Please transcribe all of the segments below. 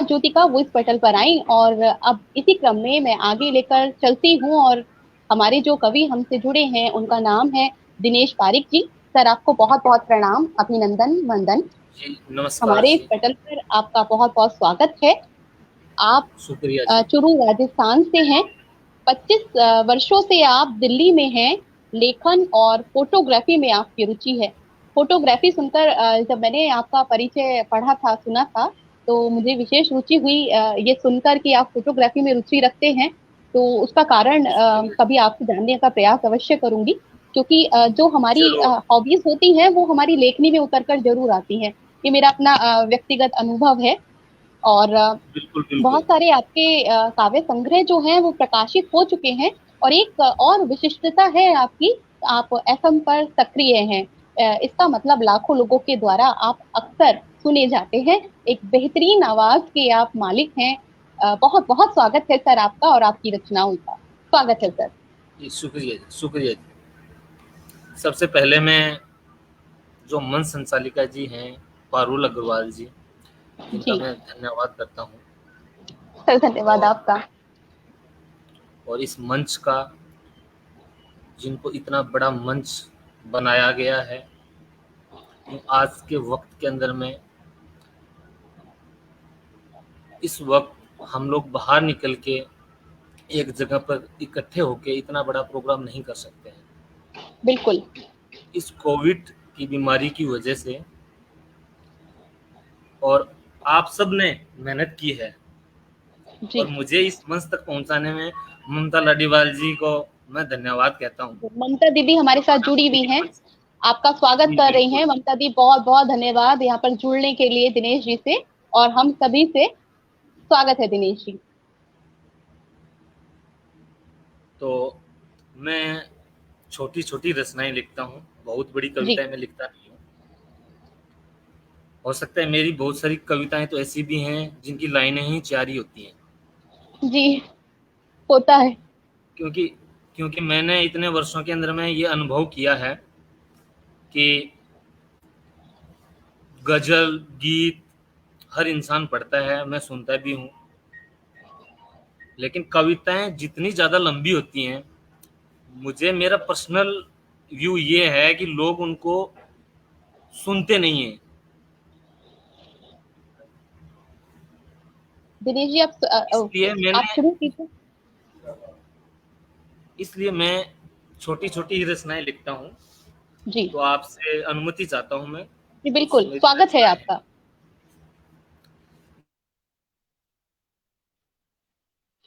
ज्योतिका वो इस पटल पर आई और अब इसी क्रम में मैं आगे लेकर चलती हूँ। और हमारे जो कवि हमसे जुड़े हैं उनका नाम है दिनेश पारिक जी। सर आपको बहुत बहुत प्रणाम, अभिनंदन, वंदन। जी नमस्कार हमारे इस जी। पटल पर आपका बहुत बहुत स्वागत है। आप शुक्रिया जी। चुरू राजस्थान से हैं। 25 वर्षों से आप दिल्ली में हैं। लेखन और फोटोग्राफी में आपकी रुचि है। फोटोग्राफी सुनकर जब मैंने आपका परिचय पढ़ा था, सुना था, तो मुझे विशेष रुचि हुई ये सुनकर कि आप फोटोग्राफी में रुचि रखते हैं। तो उसका कारण शुक्रिया जी। कभी आपसे जानने का प्रयास अवश्य करूंगी, क्योंकि जो हमारी जरूर। हॉबीज होती हैं वो हमारी लेखनी में उतर कर जरूर आती हैं। ये मेरा अपना व्यक्तिगत अनुभव है। और बिल्कुल बहुत बिल्कुल। सारे आपके काव्य संग्रह जो हैं वो प्रकाशित हो चुके हैं। और एक और विशिष्टता है आपकी, आप एफएम पर सक्रिय हैं। इसका मतलब लाखों लोगों के द्वारा आप अक्सर सुने जाते हैं। एक बेहतरीन आवाज के आप मालिक हैं। बहुत बहुत स्वागत है सर आपका और आपकी रचनाओं का। स्वागत है सर। जी शुक्रिया जी, शुक्रिया जी। सबसे पहले मैं जो मन संचालिका जी हैं, पारुल अग्रवाल जी, जिनका जी मैं धन्यवाद करता हूँ। सर, धन्यवाद और आपका। और इस मंच का, जिनको इतना बड़ा मंच बनाया गया है, आज के वक्त के अंदर में, इस वक्त हम लोग बाहर निकल के एक जगह पर इकट्ठे होके इतना बड़ा प्रोग्राम नहीं कर सकते हैं। बिल्कुल। इस कोविड की बीमारी की वजह से, और आप सब ने मेहनत की है, जी, और मुझे इस मंच तक पहुंचाने में ममता लाडीवाल जी को मैं धन्यवाद कहता हूँ। ममता दीदी हमारे साथ जुड़ी हुई मुझे हैं। मंच। आपका स्वागत जी कर रही हैं बिल्कुल। ममता दी। बहुत बहुत धन्यवाद यहाँ पर जुड़ने के लिए दिनेश जी से। और हम सभी से स्वागत है दिनेश जी। तो मैं छोटी छोटी रचनाएं लिखता हूँ, बहुत बड़ी जी कविताएं मैं लिखता नहीं हूँ। हो सकता है मेरी बहुत सारी कविताएं तो ऐसी भी हैं जिनकी लाइनें ही 4 ही होती हैं। जी, होता है। क्योंकि क्योंकि मैंने इतने वर्षों के अंदर में ये अनुभव किया है कि गजल गीत हर इंसान पढ़ता है, मैं सुनता भी हूँ, लेकिन कविताएं जितनी ज़्यादा लंबी होती हैं, मुझे मेरा पर्सनल व्यू ये है कि लोग उनको सुनते नहीं हैं। दिनेश जी इसलिए आप मैंने शुरू कीजिए। इसलिए मैं छोटी छोटी रचनाएं लिखता हूँ। जी तो आपसे अनुमति चाहता हूँ मैं, जी, कुछ बिल्कुल मेरी स्वागत है रचनाएं। आपका।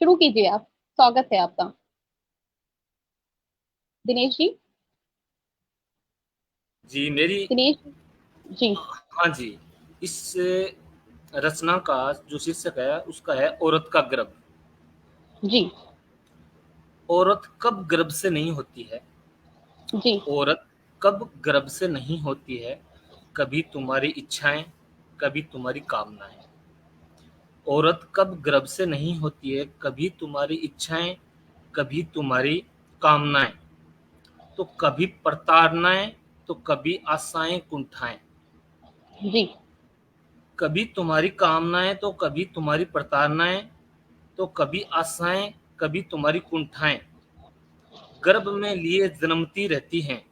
शुरू कीजिए आप। स्वागत है आपका दिनेश जी। जी मेरी। दिनेश जी। हाँ जी। इस रचना का जो शीर्षक है उसका है औरत का गर्भ। जी औरत कब गर्भ से नहीं होती है, जी औरत कब गर्भ से नहीं होती है, कभी तुम्हारी इच्छाएं, कभी तुम्हारी कामनाएं। औरत कब गर्भ से नहीं होती है, कभी तुम्हारी इच्छाएं, कभी तुम्हारी कामनाएं। तो कभी प्रताड़नाएं, तो कभी आशाएं कुंठाएं। जी कभी तुम्हारी कामनाएं तो कभी तुम्हारी प्रताड़नाएं, तो कभी आशाएं, कभी तुम्हारी कुंठाएं। गर्भ में लिए जन्मती रहती हैं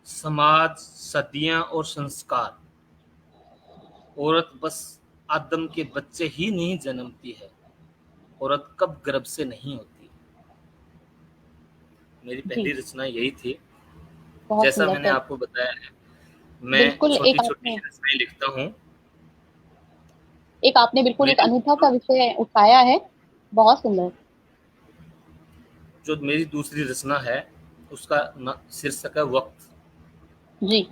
समाज, सदियां और संस्कार। औरत बस आदम के बच्चे ही नहीं जन्मती है, औरत कब गर्भ से नहीं होती। मेरी जी, पहली रचना यही थी। बहुत जैसा सुंदर मैंने सर। आपको बताया है, मैं बिल्कुल छोटी एक छोटी आपने रचनाएं लिखता हूँ। एक आपने बिल्कुल एक मेरी अनूठा सा विषय उठाया है। बहुत सुंदर। जो मेरी दूसरी रचना है उसका शीर्षक है वक्त। जी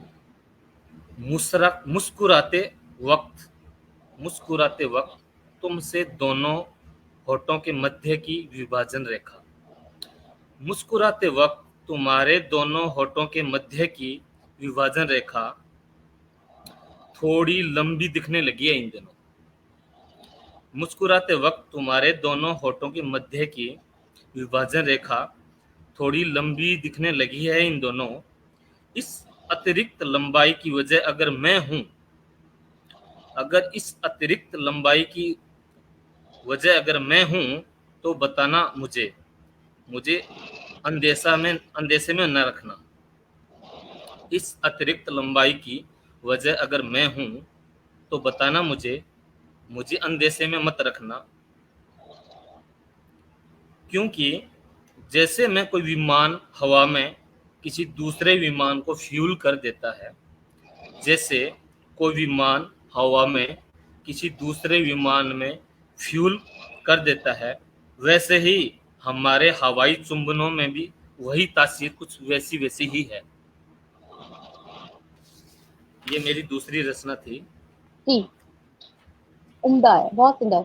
मुस्कुराते वक्त, मुस्कुराते वक्त तुमसे दोनों होठों के मध्य की विभाजन रेखा। मुस्कुराते वक्त तुम्हारे दोनों होठों के मध्य की विभाजन रेखा थोड़ी लंबी दिखने लगी है इन दिनों। मुस्कुराते वक्त तुम्हारे दोनों होठों के मध्य की विभाजन रेखा थोड़ी लंबी दिखने लगी है इन दोनों। इस अतिरिक्त लंबाई की वजह अगर मैं हूं, अगर इस अतिरिक्त लंबाई की वजह अगर मैं हूँ तो बताना मुझे, मुझे अंदेशे में न रखना। इस अतिरिक्त लंबाई की वजह अगर मैं हूँ तो बताना मुझे, मुझे अंदेशे में मत रखना। क्योंकि जैसे मैं कोई विमान हवा में किसी दूसरे विमान को फ्यूल कर देता है, जैसे कोई विमान हवा में किसी दूसरे विमान में फ्यूल कर देता है, वैसे ही हमारे हवाई चुंबनों में भी वही तासीर कुछ वैसी वैसी ही है। ये मेरी दूसरी रचना थी। जी, उम्दा है, बहुत सुंदर।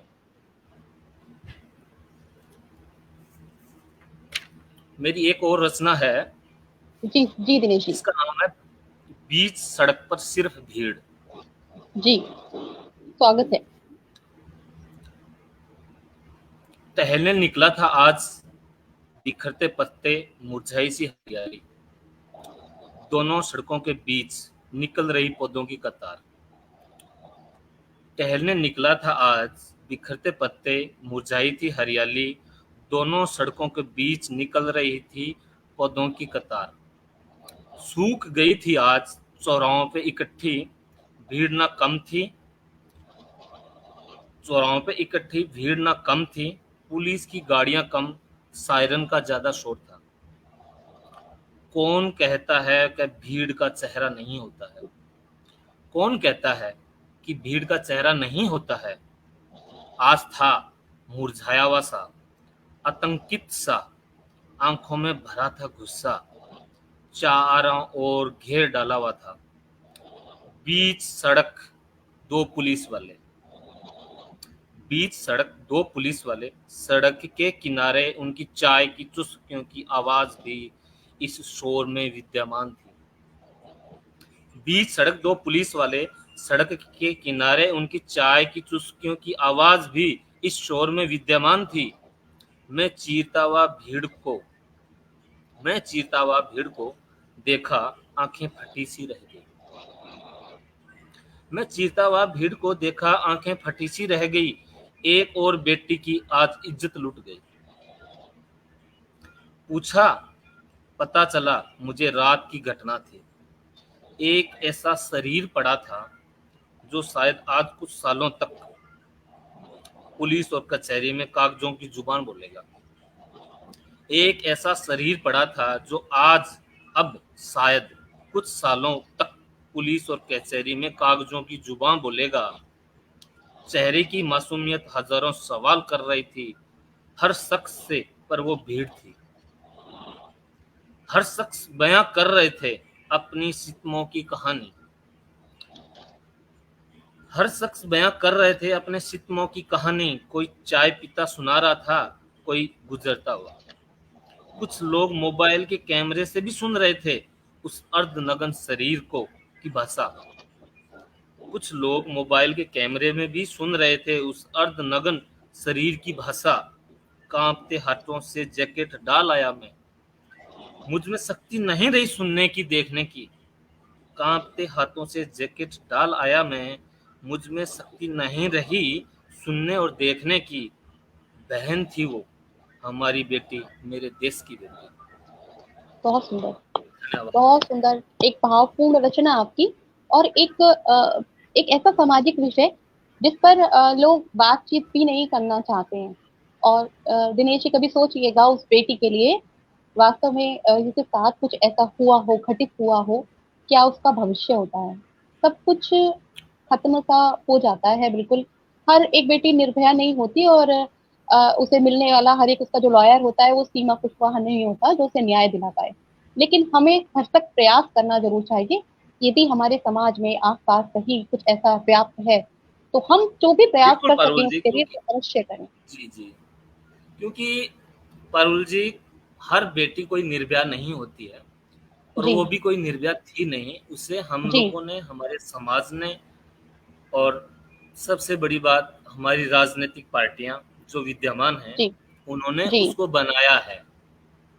मेरी एक और रचना है, जी जी दिनेश जी। इसका नाम है बीच सड़क पर सिर्फ भीड़। जी, स्वागत है। टहलने निकला था आज, बिखरते पत्ते मुरझाई सी हरियाली, दोनों सड़कों के बीच निकल रही पौधों की कतार। टहलने निकला था आज, बिखरते पत्ते मुरझाई थी हरियाली, दोनों सड़कों के बीच निकल रही थी पौधों की कतार। सूख गई थी आज चौराहों पे इकट्ठी भीड़ ना कम थी, चौराहों पे इकट्ठी भीड़ ना कम थी, पुलिस की गाड़ियां कम, सायरन का ज्यादा शोर था। कौन कहता है कि भीड़ का चेहरा नहीं होता है, कौन कहता है कि भीड़ का चेहरा नहीं होता है। आज था मुरझाया हुआ सा, आतंकित सा, आंखों में भरा था गुस्सा, चारों ओर घेर डाला हुआ था। बीच सड़क दो पुलिस वाले, बीच सड़क दो पुलिस वाले, सड़क के किनारे उनकी चाय की चुस्कियों की आवाज भी इस शोर में विद्यमान थी। बीच सड़क दो पुलिस वाले, सड़क के किनारे उनकी चाय की चुस्कियों की आवाज भी इस शोर में विद्यमान थी। मैं चीरता हुआ भीड़ को, मैं चीरता हुआ भीड़ को देखा, आंखें फटी सी रह गई। मैं चीरता हुआ भीड़ को देखा, आंखें फटी सी रह गई। एक और बेटी की आज इज्जत लुट गई। पूछा, पता चला मुझे रात की घटना थी। एक ऐसा शरीर पड़ा था जो शायद आज कुछ सालों तक पुलिस और कचहरी में कागजों की जुबान बोलेगा। एक ऐसा शरीर पड़ा था जो आज अब शायद कुछ सालों तक पुलिस और कचहरी में कागजों की जुबान बोलेगा। चेहरे की मासूमियत हजारों सवाल कर रही थी हर शख्स से, पर वो भीड़ थी। हर शख्स बयां कर रहे थे अपनी सितमों की कहानी, हर शख्स बयां कर रहे थे अपने सितमों की कहानी। कोई चाय पीता सुना रहा था, कोई गुजरता हुआ। कुछ लोग मोबाइल के कैमरे से भी सुन रहे थे उस अर्धनग्न शरीर को की भाषा। कुछ लोग मोबाइल के कैमरे में भी सुन रहे थे उस अर्धनग्न शरीर की भाषा। कांपते हाथों से जैकेट डाल आया मैं, मुझ में शक्ति नहीं रही सुनने की देखने की। कांपते हाथों से जैकेट डाल आया मैं, मुझ में शक्ति नहीं रही सुनने और देखने की। बहन थी वो, हमारी बेटी, मेरे देश की बेटी। बहुत सुंदर, धन्यवाद। बहुत सुंदर। एक भावपूर्ण रचना आपकी। और एक ऐसा सामाजिक विषय जिस पर लोग बातचीत भी नहीं करना चाहते हैं। और दिनेश जी कभी सोचिएगा उस बेटी के लिए, वास्तव में जिसके साथ कुछ ऐसा हुआ हो, घटित हुआ हो, क्या उसका भविष्य होता है। सब कुछ खत्म सा हो जाता है बिल्कुल। हर एक बेटी निर्भया नहीं होती, और उसे मिलने वाला हर एक उसका जो लॉयर होता है वो सीमा कुशवाहा नहीं होता जो उसे न्याय दिला पाए। लेकिन हमें भरसक प्रयास करना जरूर चाहिए। यदि हमारे समाज में आसपास कहीं कुछ ऐसा व्याप्त है तो हम जो भी प्रयास बिल्कुल कर सकें पारुल जी, उसके लिए क्योंकि तो अवश्य करें। जी जी, क्योंकि पारुल जी, हर बेटी कोई निर्भया नहीं होती है, और जी वो भी कोई निर्भया थी नहीं। उसे हम जी लोगों ने, हमारे समाज ने, और सबसे बड़ी बात हमारी राजनीतिक पार्टियां जो विद्यमान हैं, जी उन्होंने जी उसको बनाया है।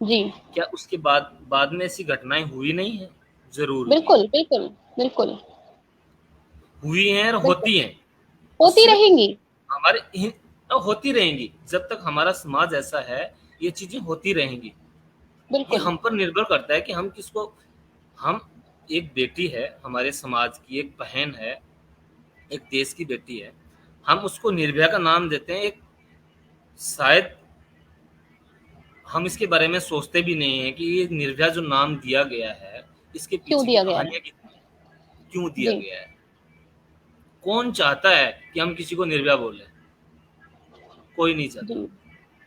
जी। क्या उसके बाद में ऐसी घटनाएं हुई नहीं है? जरूर हुई बिल्कुल है, बिल्कुल बिल्कुल हुई हैं और बिल्कुल, होती हैं। और होती सिर्फ रहेंगी। हमारे और होती रहेंगी जब तक हमारा समाज ऐसा है, ये चीजें होती रहेंगी। ये बिल्कुल। हम पर निर्भर करता है कि हम किसको, हम, एक बेटी है हमारे समाज की, एक बहन है, एक देश की बेटी है, हम उसको निर्भया का नाम देते हैं। एक, शायद हम इसके बारे में सोचते भी नहीं है कि ये निर्भया जो नाम दिया गया है, इसके क्यों पीछे की दिया गया है? कहानियां कितनी हैं, क्यों दिया जी गया है। कौन चाहता है कि हम किसी को निर्भया बोले? कोई नहीं चाहता। जी।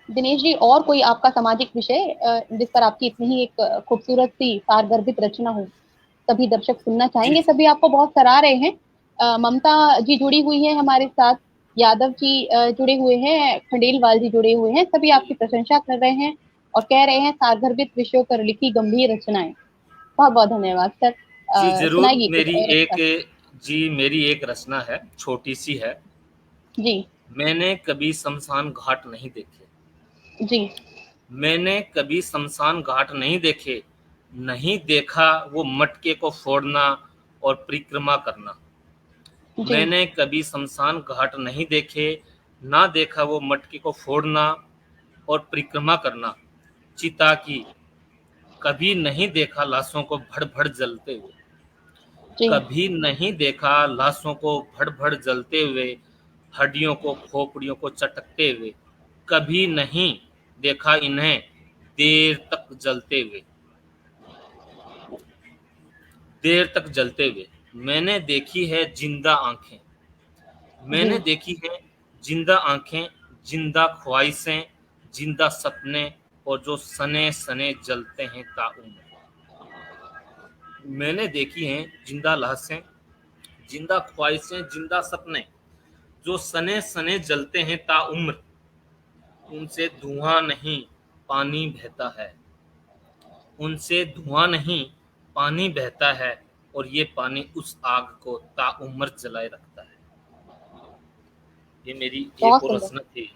दिनेश जी, और कोई आपका सामाजिक विषय जिस पर आपकी इतनी ही एक खूबसूरत सी सारगर्भित रचना हो, सभी दर्शक सुनना जी चाहेंगे, जी सभी आपको बहुत सराह रहे हैं। ममता जी जुड़ी हुई है हमारे साथ, यादव जी जुड़े हुए हैं, खंडेलवाल जी जुड़े हुए हैं, सभी आपकी प्रशंसा कर रहे हैं और कह रहे हैं सारगर्भित विषयों पर लिखी गंभीर रचनाएं। बहुत बहुत धन्यवाद सर। जी जरूर। सुनाइए कुछ और एक, अच्छा। जी मेरी एक रचना है, छोटी सी है। जी मैंने कभी शमशान घाट नहीं देखे, जी मैंने कभी शमशान घाट नहीं देखे, नहीं देखा वो मटके को फोड़ना और परिक्रमा करना। जी मैंने कभी शमशान घाट नहीं देखे, ना देखा वो मटके को फोड़ना और परिक्रमा करना चिता की। कभी नहीं देखा लाशों को भड़ भड़ जलते हुए, जी। कभी नहीं देखा लाशों को भड़ भड़ जलते हुए, हड्डियों को खोपड़ियों को चटकते हुए। कभी नहीं देखा इन्हें देर तक जलते हुए, देर तक जलते हुए। मैंने देखी है जिंदा आंखें, जी मैंने देखी है जिंदा आंखें, जिंदा ख्वाहिशें, जिंदा सपने, और जो सने सने जलते हैं ताउम्र। मैंने देखी हैं जिंदा लाशें, जिंदा ख्वाहिशें, जिंदा सपने, जो सने सने जलते हैं ताउम्र। उनसे धुआं नहीं पानी बहता है, उनसे धुआं नहीं पानी बहता है, और ये पानी उस आग को ताउम्र जलाए रखता है। ये मेरी एक बहुत और सुंदर। रचना थी।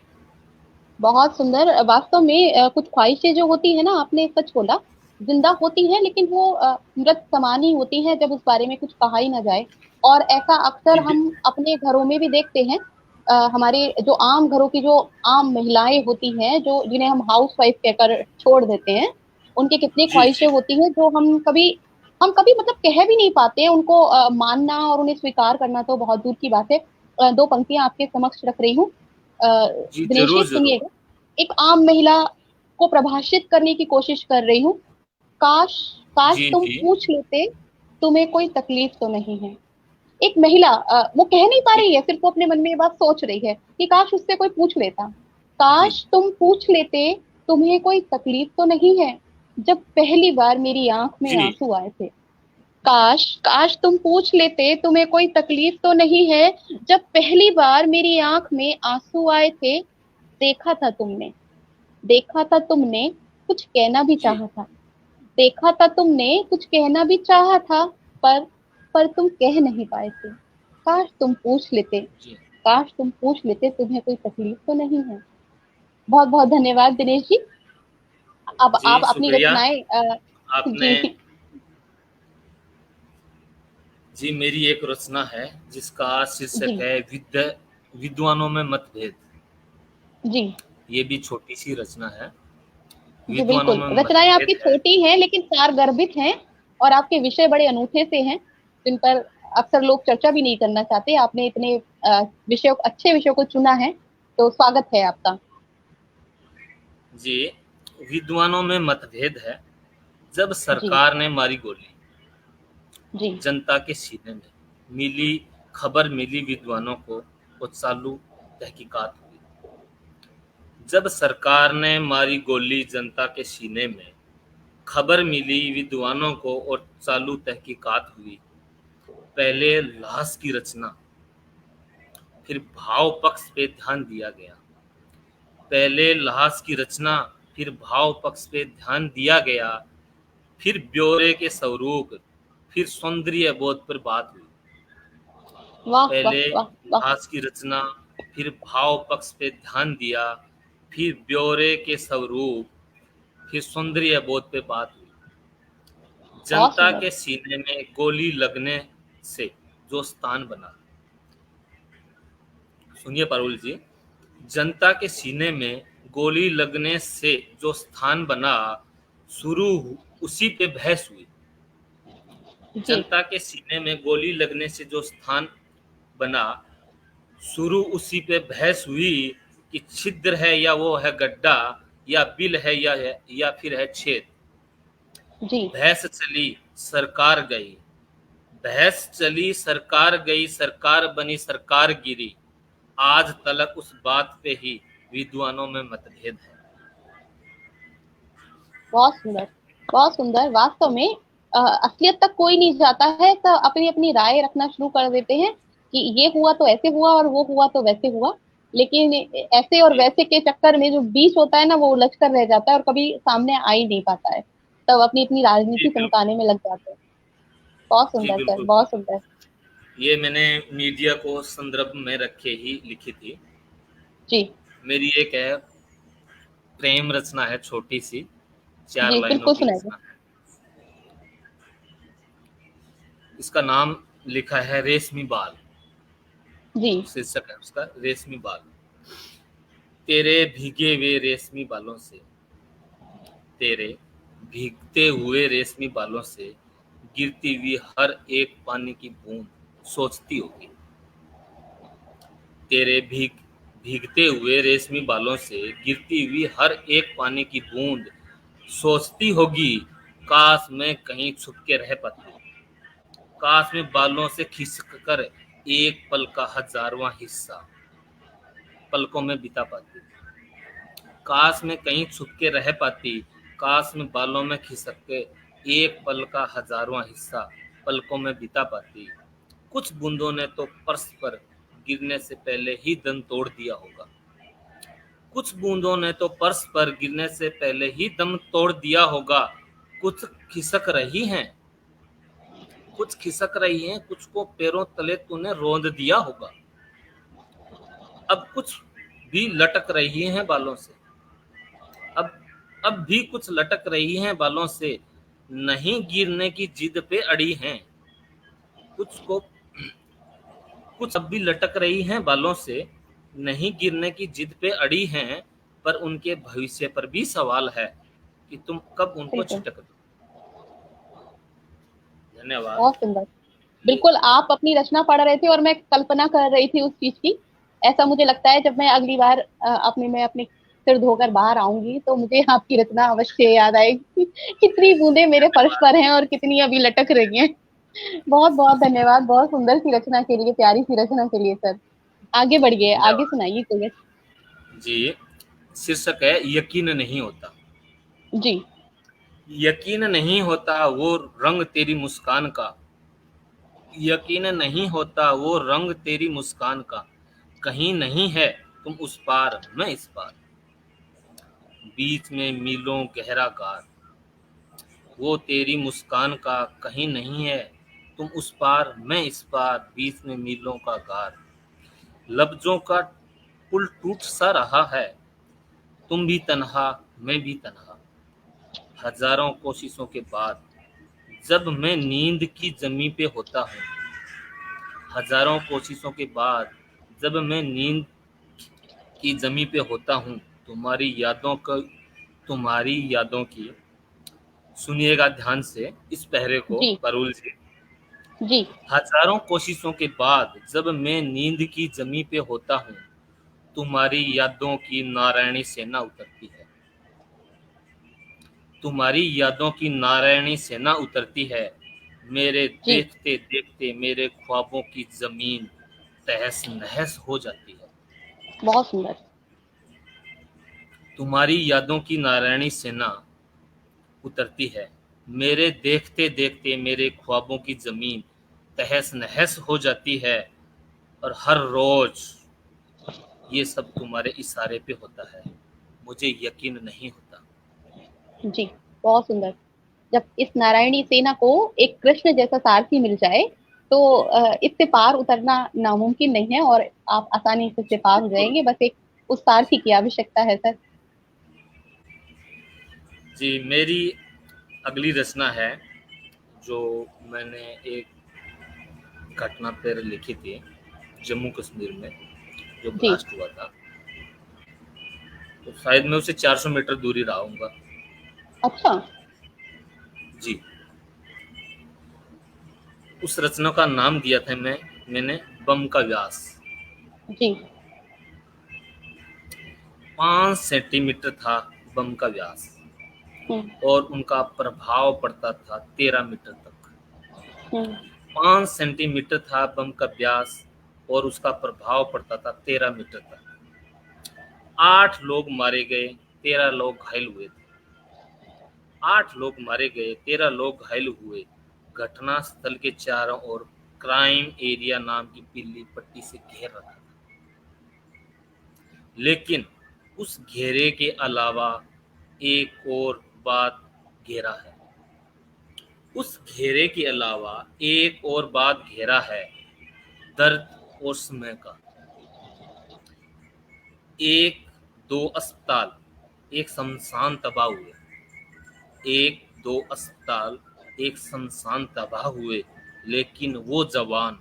बहुत सुंदर। वास्तव में कुछ ख्वाहिशें जो होती है ना, आपने सच बोला, जिंदा होती हैं लेकिन वो मृत समान ही होती हैं जब उस बारे में कुछ कहा ही ना जाए। और ऐसा अक्सर जी हम अपने घरों में भी देखते हैं। हमारे जो आम घरों की जो आम महिलाएं होती हैं, जो जिन्हें हम हाउस वाइफ कहकर छोड़ देते हैं, उनकी कितनी जी ख्वाहिशें जी होती हैं जो हम कभी मतलब कह भी नहीं पाते हैं। उनको मानना और उन्हें स्वीकार करना तो बहुत दूर की बात है। दो पंक्तियां आपके समक्ष रख रही हूँ। जी दिनेश जी जरूर जरूर। सुनिएगा। एक आम महिला को प्रभाषित करने की कोशिश कर रही हूँ। काश, काश जी तुम जी पूछ लेते, तुम्हें कोई तकलीफ तो नहीं है। एक महिला वो कह नहीं पा जी रही है, सिर्फ वो अपने मन में ये बात सोच रही है कि काश उससे कोई पूछ लेता। जी काश तुम पूछ लेते, तुम्हें कोई तकलीफ तो नहीं है, जब पहली बार मेरी आंख में जी आंसू आए थे। काश, काश तुम पूछ लेते, तुम्हें कोई तकलीफ तो नहीं है, जब पहली बार मेरी आंख में आंसू आए थे। देखा था तुमने, देखा था तुमने, कुछ कहना भी जी चाहा था। देखा था तुमने, कुछ कहना भी चाहा था, पर पर तुम कह नहीं पाए थे। काश तुम पूछ लेते, जी काश तुम पूछ लेते, तुम्हें कोई तकलीफ तो नहीं है। बहुत बहुत धन्यवाद दिनेश जी। अब जी आप अपनी शुक्रिया। रचनाएं आपने, जी जी मेरी एक रचना है जिसका शीर्षक जी है विद्वानों में मतभेद। जी ये भी छोटी सी रचना है। जी विद्वानों बिल्कुल। में रचनाएं आपकी मतभेद है। छोटी हैं लेकिन सारगर्भित हैं, और आपके विषय बड़े अनूठे से हैं, जिन पर अक्सर लोग चर्चा भी नहीं करना चाहते। आपने इतने विषयों, अच्छे विषयों को चुना है, तो स्वागत है आपका। जी, विद्वानों में मतभेद है। जब जी सरकार ने मारी गोली जी जनता के सीने में, मिली खबर मिली विद्वानों को, वो चालू तहकीकात हुई। जब सरकार ने मारी गोली जनता के सीने में, खबर मिली विद्वानों को और चालू तहकीकात हुई। पहले लाश की रचना, फिर भाव पक्ष पे ध्यान दिया गया। पहले लाश की रचना, फिर भाव पक्ष पे ध्यान दिया गया। फिर ब्यौरे के स्वरूप, फिर सौंदर्य बोध पर बात हुई। वाह वाह पहले वाह वाह। लाश की रचना, फिर भाव पक्ष पे ध्यान दिया, फिर ब्यौरे के स्वरूप, फिर सौंदर्य बोध पे बात हुई। बहुत जनता सुंदर। के सीने में गोली लगने से जो स्थान बना, सुनिए पारुल जी, जनता के सीने में गोली लगने से जो स्थान बना, शुरू उसी पे बहस हुई। जी जनता के सीने में गोली लगने से जो स्थान बना, शुरू उसी पे बहस हुई कि छिद्र है या वो है गड्ढा, या बिल है या फिर है छेद। जी बहस चली सरकार गई, बहस चली सरकार गई, सरकार बनी सरकार गिरी। आज तलक उस बात पे ही विद्वानों में मतभेद है। बहुत सुंदर, बहुत सुंदर। वास्तव में असलियत तक कोई नहीं जाता है, तो अपनी अपनी राय रखना शुरू कर देते हैं कि ये हुआ तो ऐसे हुआ और वो हुआ तो वैसे हुआ। लेकिन ऐसे और जी, वैसे के चक्कर में जो बीच होता है ना, वो उलझ कर रह जाता है और कभी सामने आ ही नहीं पाता है। तब अपनी अपनी जी राजनीति बिल्कुल। चमकाने में लग जाते हैं। बहुत जी सुंदर सर, बिल्कुल। बहुत सुंदर। ये मैंने मीडिया को संदर्भ में रखे ही लिखी थी। जी मेरी एक है प्रेम रचना है, छोटी सी, 4 जी लाइनों बिल्कुल की सुनाइए। रचना है। इसका नाम लिखा है रेशमी बाल। जी शीर्षक है उसका रेशमी बाल। तेरे भीगे हुए रेशमी बालों से, तेरे भीगते हुए रेशमी बालों से गिरती हुई हर एक पानी की बूंद सोचती होगी। तेरे भीगते हुए रेशमी बालों से गिरती हुई हर एक पानी की बूंद सोचती होगी, काश मैं कहीं छुप के रह पाती, काश मैं बालों से खिसक कर एक पल का हजारवां हिस्सा पलकों में बिता पाती, काश मैं कहीं छुप के रह पाती, काश मैं बालों में खिसक के एक पल का हजारवां हिस्सा पलकों में बिता पाती। कुछ बूंदों ने तो फर्श पर गिरने से पहले ही दम तोड़ दिया होगा, कुछ बूंदों ने तो फर्श पर गिरने से पहले ही दम तोड़ दिया होगा। कुछ खिसक रही हैं, कुछ खिसक रही हैं, कुछ को पैरों तले तूने रोंद दिया होगा। अब कुछ भी लटक रही हैं बालों से, अब अब भी कुछ लटक रही हैं बालों से, नहीं गिरने की जिद पे अड़ी हैं। कुछ को कुछ अब भी लटक रही हैं बालों से, नहीं गिरने की जिद पे अड़ी हैं, पर उनके भविष्य पर भी सवाल है कि तुम कब उनको बिल्कुल, छिटक दो। धन्यवाद। बहुत सुंदर। बिल्कुल, आप अपनी रचना पढ़ रहे थे और मैं कल्पना कर रही थी उस चीज की। ऐसा मुझे लगता है जब मैं अगली बार अपने सिर धोकर बाहर आऊंगी तो मुझे आपकी रचना अवश्य याद आएगी। कितनी बूंदें मेरे फर्श धन्यवाद। पर हैं और कितनी अभी लटक रही हैं। बहुत बहुत धन्यवाद, बहुत सुंदर सी रचना के लिए, प्यारी सी रचना के लिए सर। आगे बढ़िए, आगे धन्यवाद। सुनाइए कोई। जी, शीर्षक है यकीन नहीं होता। जी यकीन नहीं होता वो रंग तेरी मुस्कान का, यकीन नहीं होता वो रंग तेरी मुस्कान का, कहीं नहीं है तुम उस पार मैं इस पार, बीच में मीलों गहरा गार, वो तेरी मुस्कान का कहीं नहीं है तुम उस पार मैं इस पार, बीच में मीलों का गार। लफ्जों का पुल टूट सा रहा है, तुम भी तन्हा मैं भी तन्हा, हजारों कोशिशों के बाद जब मैं नींद की जमी पे होता हूँ, हजारों कोशिशों के बाद जब मैं नींद की जमी पे होता हूँ, तुम्हारी यादों की सुनिएगा ध्यान से इस पहरे को जी परूल जी। जी हजारों कोशिशों के बाद जब मैं नींद की जमी पे होता हूँ, तुम्हारी यादों की नारायणी सेना उतरती है, तुम्हारी यादों की नारायणी सेना उतरती है, मेरे जी देखते देखते मेरे ख्वाबों की जमीन तहस नहस हो जाती है, बहुत सुंदर। तुम्हारी यादों की नारायणी सेना उतरती है, मेरे देखते देखते मेरे ख्वाबों की जमीन तहस नहस हो जाती है, और हर रोज ये सब तुम्हारे इशारे पे होता है, मुझे यकीन नहीं होता। जी बहुत सुंदर। जब इस नारायणी सेना को एक कृष्ण जैसा सारथी मिल जाए तो इससे पार उतरना नामुमकिन नहीं है और आप आसानी से इससे पार हो बिल्कुल। जाएंगे। बस एक उस सारथी की आवश्यकता है सर। जी, मेरी अगली रचना है जो मैंने एक घटना पर लिखी थी, जम्मू कश्मीर में जो जी ब्लास्ट हुआ था। तो शायद मैं उसे 400 मीटर दूरी रहा हूँगा। अच्छा। जी। उस रचना का नाम दिया था मैंने बम का व्यास। जी। 5 सेंटीमीटर था बम का व्यास हम्म। और उनका प्रभाव पड़ता था 13 मीटर तक। हम्म। 5 सेंटीमीटर था बम का व्यास और उसका प्रभाव पड़ता था 13 मीटर तक। 8 लोग मारे गए, 13 लोग घायल हुए थे। 8 लोग मारे गए, 13 लोग घायल हुए। घटना स्थल के चारों ओर क्राइम एरिया नाम की पीली पट्टी से घेर रखा था। लेकिन उस घेरे के अलावा एक और बात घेरा है। उस घेरे के अलावा एक और बात घेरा है, दर्द और समय का। एक दो अस्पताल, एक शमशान तबाह हुए। एक दो अस्पताल, एक शमशान तबाह हुए। लेकिन वो जवान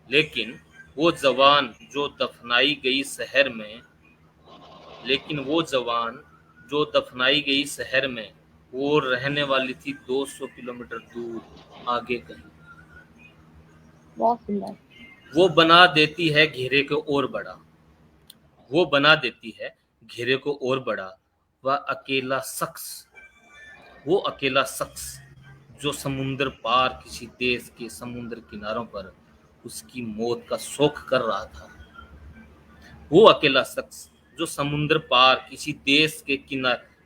लेकिन वो जवान जो दफनाई गई शहर में लेकिन वो जवान जो दफनाई गई शहर में, वो रहने वाली थी 200 किलोमीटर दूर आगे कहीं। बहुत सुंदर। वो बना देती है घेरे को और बड़ा। वो बना देती है घेरे को और बड़ा। वह अकेला शख्स वो अकेला शख्स जो समुंदर पार किसी देश के समुद्र किनारों पर उसकी मौत का शोक कर रहा था। वो अकेला शख्स जो समुद्र पार किसी देश के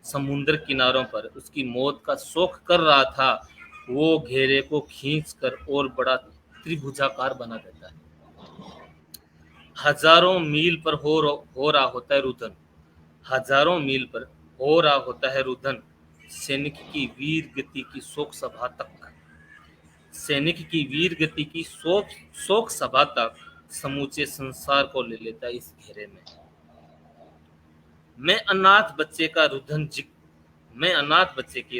समुद्र किनारों पर उसकी मौत का शोक कर रहा था, वो घेरे को खींचकर और बड़ा त्रिभुजाकार बना देता है। हजारों मील पर हो रहा होता है रुदन। हजारों मील पर हो रहा होता है रुदन। सैनिक की वीर गति की शोक सभा तक सैनिक की वीर गति की शोक सभा तक समूचे संसार को ले लेता है इस घेरे में। मैं अनाथ बच्चे के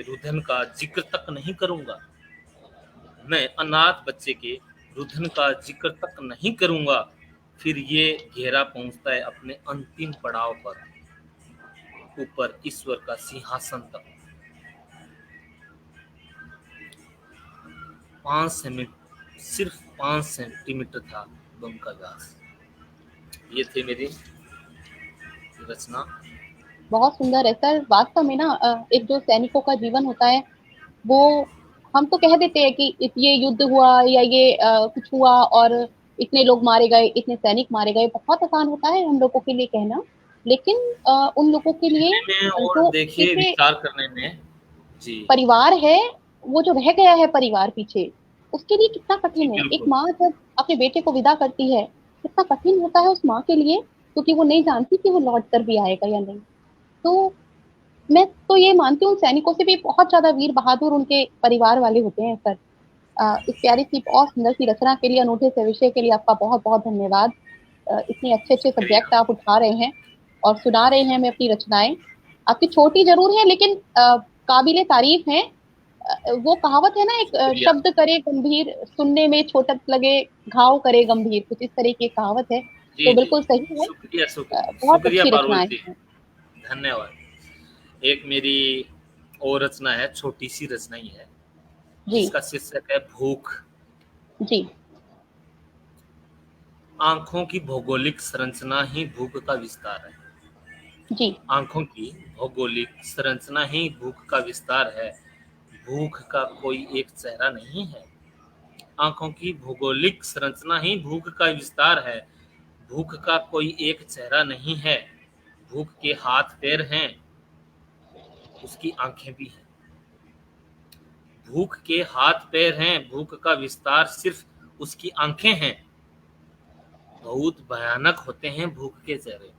रुदन का जिक्र तक नहीं करूंगा। मैं अनाथ बच्चे के रुदन का जिक्र तक नहीं करूंगा। फिर ये घेरा पहुंचता है अपने अंतिम पड़ाव पर, ऊपर ईश्वर का सिंहासन तक। 5 सेंटीमीटर था बम का व्यास। ये थी मेरी रचना। बहुत सुंदर है सर। वास्तव में ना एक जो सैनिकों का जीवन होता है वो, हम तो कह देते हैं कि ये युद्ध हुआ या ये कुछ हुआ और इतने लोग मारे गए, इतने सैनिक मारे गए, बहुत आसान होता है हम लोगों के लिए कहना। लेकिन उन लोगों के लिए में और जो देखिए पीछे विचार करने में। जी। परिवार है, वो जो रह गया है परिवार पीछे, उसके लिए कितना जी कठिन है। एक बिल्कुल। माँ जब अपने बेटे को विदा करती है, कितना कठिन होता है उस माँ के लिए, क्योंकि वो नहीं जानती कि वो लौट कर भी आएगा या नहीं। तो मैं तो ये मानती हूँ सैनिकों से भी बहुत ज्यादा वीर बहादुर उनके परिवार वाले होते हैं सर। इस प्यारी सी बहुत सुंदर सी रचना के लिए, अनूठे से विषय के लिए आपका बहुत बहुत धन्यवाद। इतने अच्छे अच्छे शुक्रिया। सब्जेक्ट आप उठा रहे हैं और सुना रहे हैं हमें अपनी रचनाएं। आपकी छोटी जरूर है लेकिन काबिले तारीफ है। वो कहावत है ना, एक शुक्रिया। शब्द करे गंभीर, सुनने में छोटा लगे, घाव करे गंभीर, कुछ इस तरह की कहावत है। जी तो जी। बिल्कुल सही है। शुक्रिया बहुत शुक्रिया अच्छी पारुल रचनाएं जी। हैं। धन्यवाद। एक मेरी और रचना है, छोटी सी रचना ही है, जी। जिसका शीर्षक है भूख। जी। आंखों की भौगोलिक संरचना ही भूख का विस्तार है। जी। आंखों की भौगोलिक संरचना ही भूख का विस्तार है। भूख का कोई एक चेहरा नहीं है। आंखों की भौगोलिक संरचना ही भूख का विस्तार है। भूख का कोई एक चेहरा नहीं है। भूख के हाथ पैर हैं, उसकी आंखें भी हैं। भूख के हाथ पैर हैं, भूख का विस्तार सिर्फ उसकी आंखें हैं। बहुत भयानक होते हैं भूख के चेहरे।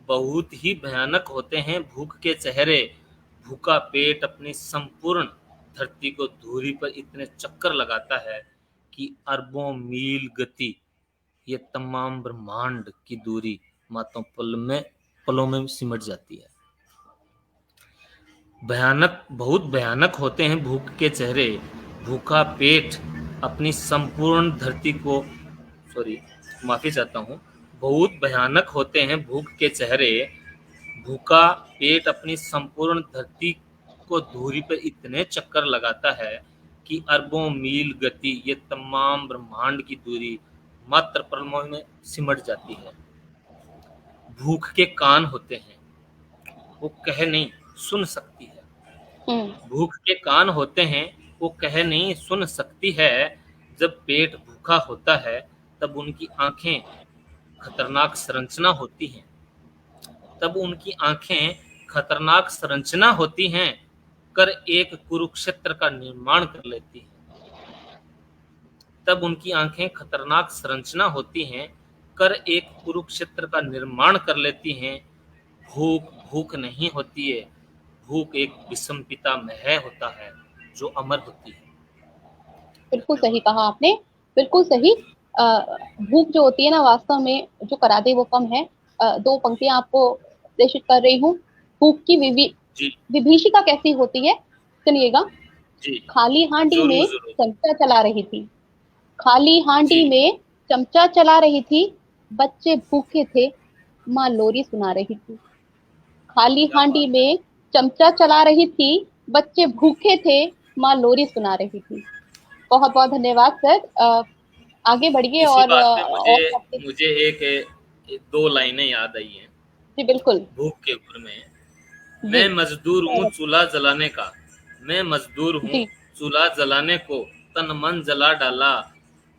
बहुत ही भयानक होते हैं भूख के चेहरे। भूखा पेट अपनी संपूर्ण धरती को धुरी पर इतने चक्कर लगाता है कि अरबों मील गति, ये तमाम ब्रह्मांड की दूरी मात्र पलों में सिमट जाती है। बहुत भयानक होते हैं भूख के चेहरे। भूखा पेट अपनी संपूर्ण धरती को, सॉरी माफी चाहता हूँ, बहुत भयानक होते हैं भूख के चेहरे। भूखा पेट अपनी संपूर्ण धरती को धुरी पर इतने चक्कर लगाता है कि अरबों मील गति ये तमाम ब्रह्मांड की दूरी मात्र पलकों में सिमट जाती है। भूख के कान होते हैं, वो कह नहीं सुन सकती है। भूख के कान होते हैं, वो कह नहीं सुन सकती है। जब पेट भूखा होता है तब उनकी आंखें खतरनाक संरचना होती हैं। तब उनकी आंखें खतरनाक संरचना होती हैं, कर एक कुरुक्षेत्र का निर्माण कर लेती हैं। तब उनकी आंखें खतरनाक संरचना होती हैं, कर एक कुरुक्षेत्र का निर्माण कर लेती हैं। भूख भूख नहीं होती है, भूख एक विषम पितामह होता है जो अमर होती है। बिल्कुल सही कहा आपने, बिल्कुल सही। भूख जो होती है ना, वास्तव में जो करा दे वो कम है। दो पंक्तियां आपको प्रेषित कर रही हूँ। भूख की जी विभीषिका कैसी होती है, सुनिएगा। जी खाली हांडी जरूर में जरूर। चमचा चला रही थी, खाली जी हांडी में चमचा चला रही थी, बच्चे भूखे थे, माँ लोरी सुना रही थी। खाली क्या हांडी बात है। में चमचा चला रही थी, बच्चे भूखे थे, माँ लोरी सुना रही थी। बहुत बहुत धन्यवाद सर। आगे बढ़िए इसी और बात पे मुझे आपके। मुझे एक दो लाइनें याद आई हैं जी बिल्कुल। भूख के ऊपर में। जी मैं मजदूर हूँ चूल्हा जलाने का, मैं मजदूर हूँ जी चूल्हा जलाने को, तन मन जला डाला,